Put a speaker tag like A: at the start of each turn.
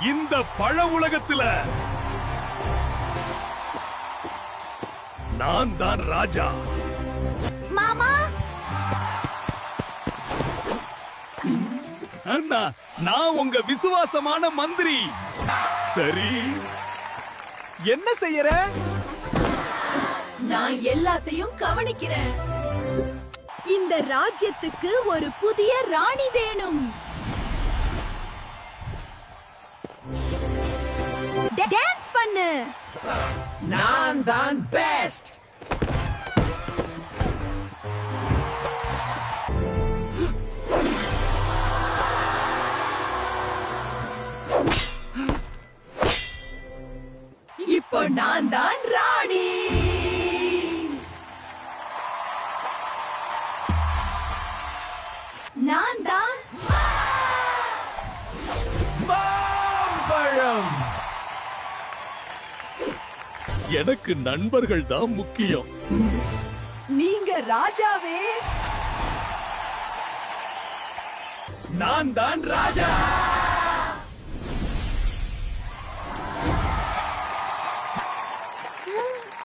A: இந்த பழ உலகத்துல நான் தான் ராஜா.
B: மாமா,
A: அண்ணா, நான் உங்க விசுவாசமான மந்திரி. சரி, என்ன செய்யற?
B: நான் எல்லாத்தையும் கவனிக்கிறேன். இந்த ராஜ்யத்துக்கு ஒரு புதிய ராணி வேணும். டான்ஸ் பண்ணு.
C: நான் தான் பெஸ்ட்.
B: இப்போ நான் தான் ராணி. நான் தான்
A: மாம்பழம். எனக்கு நண்பர்கள் தான் முக்கியம்.
B: நீங்க ராஜாவே.
A: நான் தான் ராஜா.